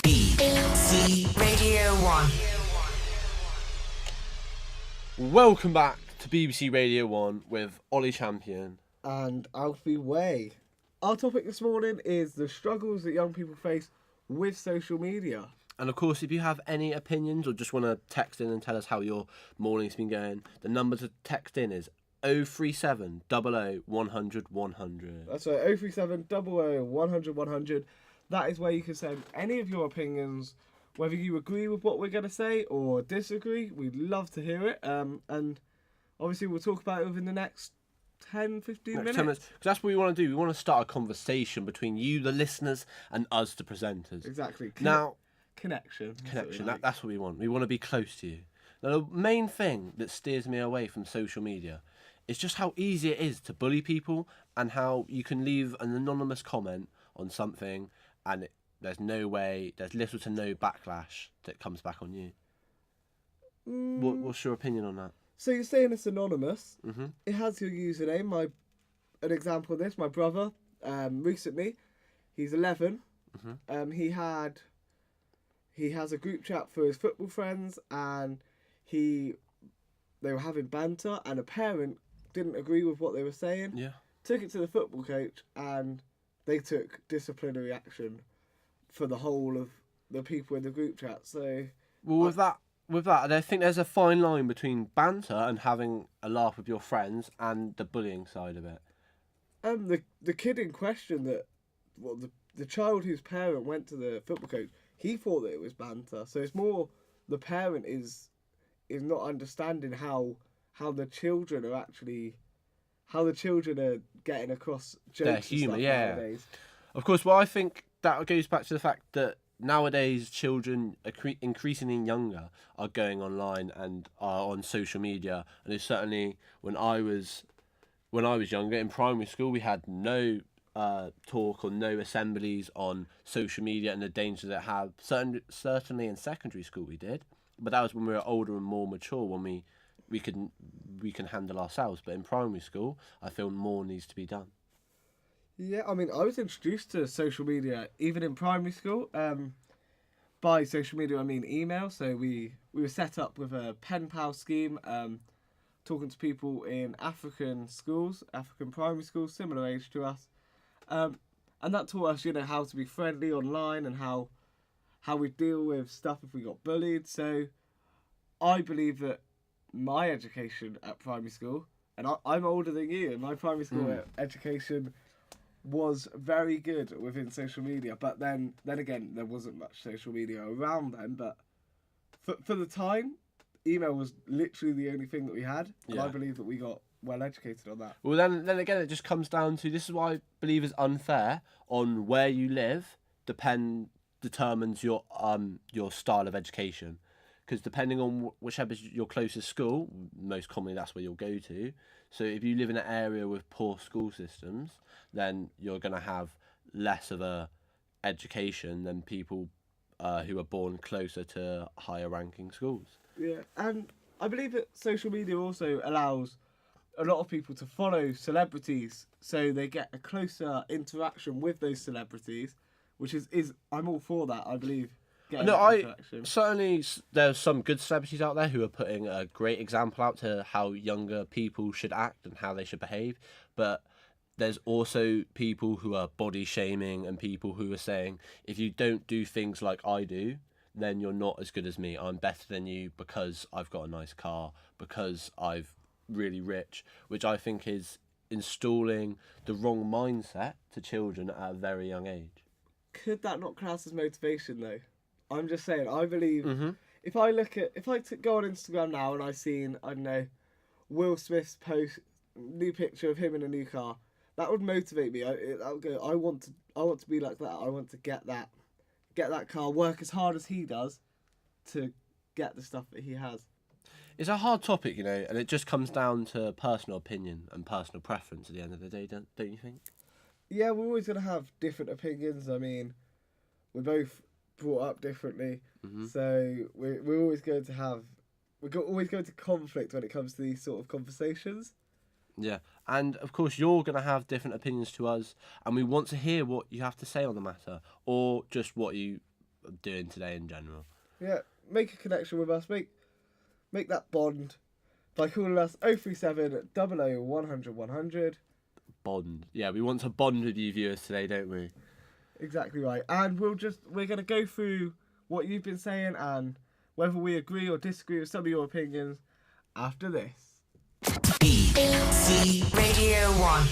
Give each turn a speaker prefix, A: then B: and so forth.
A: BBC Radio 1.
B: Welcome back to BBC Radio 1 with OLLIE Champion.
C: And Alfie Way. Our topic this morning is the struggles that young people face with social media.
B: And of course, if you have any opinions or just want to text in and tell us how your morning's been going, the number to text in is 037 00 100 100.
C: That's right, 037 00 100 100. That is where you can send any of your opinions, whether you agree with what we're going to say or disagree. We'd love to hear it. And obviously we'll talk about it within the next 10, 15 minutes.
B: 10 minutes. Because that's what we want to do. We want to start a conversation between you, the listeners, and us, the presenters.
C: Exactly.
B: Connection. That's what we want. We want to be close to you. Now, the main thing that steers me away from social media is just how easy it is to bully people and how you can leave an anonymous comment on something and there's little to no backlash that comes back on you. What's your opinion on that?
C: So you're saying it's anonymous.
B: Mm-hmm.
C: It has your username. An example of this, my brother, recently, he's 11.
B: Mm-hmm.
C: He has a group chat for his football friends, and they were having banter, and a parent didn't agree with what they were saying.
B: Yeah. Took
C: it to the football coach, and they took disciplinary action for the whole of the people in the group chat. So,
B: with that, I think there's a fine line between banter and having a laugh with your friends and the bullying side of it.
C: The kid in question the child whose parent went to the football coach, he thought that it was banter. So it's more the parent is not understanding how the children are getting across jokes.
B: Their humour,
C: and stuff nowadays.
B: Of course, well, I think that goes back to the fact that nowadays children, increasingly younger, are going online and are on social media. And it's certainly when I was younger in primary school, we had no talk or no assemblies on social media and the dangers that have. Certainly in secondary school we did, but that was when we were older and more mature, when we can handle ourselves. But in primary school, I feel more needs to be done.
C: Yeah, I mean, I was introduced to social media even in primary school. By social media, I mean email. So we were set up with a pen pal scheme, talking to people in African primary schools, similar age to us. And that taught us, how to be friendly online and how we deal with stuff if we got bullied. So I believe that my education at primary school, and I'm older than you, and my primary school education was very good within social media. But then again, there wasn't much social media around then. But for the time, email was literally the only thing that we had. And I believe that we got well educated on that.
B: Well, then again, it just comes down to, this is why I believe is unfair, on where you live determines your style of education. Because depending on whichever is your closest school, most commonly that's where you'll go to. So if you live in an area with poor school systems, then you're going to have less of a education than people who are born closer to higher ranking schools.
C: Yeah, and I believe that social media also allows a lot of people to follow celebrities, so they get a closer interaction with those celebrities, which is I'm all for that, I believe.
B: Certainly there's some good celebrities out there who are putting a great example out to how younger people should act and how they should behave, but there's also people who are body shaming and people who are saying, if you don't do things like I do, then you're not as good as me. I'm better than you because I've got a nice car, because I'm really rich, which I think is installing the wrong mindset to children at a very young age.
C: Could that not class as motivation though? I'm just saying, I believe if I go on Instagram now and I've seen, I don't know, Will Smith's new picture of him in a new car, that would motivate me. I would go, I want to be like that. I want to get that car, work as hard as he does to get the stuff that he has.
B: It's a hard topic, and it just comes down to personal opinion and personal preference at the end of the day, don't you think?
C: Yeah, we're always going to have different opinions. I mean, we're both brought up differently, so we're always going to conflict when it comes to these sort of conversations.
B: Yeah, and of course you're going to have different opinions to us, and we want to hear what you have to say on the matter, or just what you doing today in general.
C: Yeah, make a connection with us. Make that bond by calling us 037 00 100 100.
B: Bond. Yeah, we want to bond with you viewers today, don't we?
C: Exactly right. And we're going to go through what you've been saying and whether we agree or disagree with some of your opinions after this.
A: BBC Radio 1.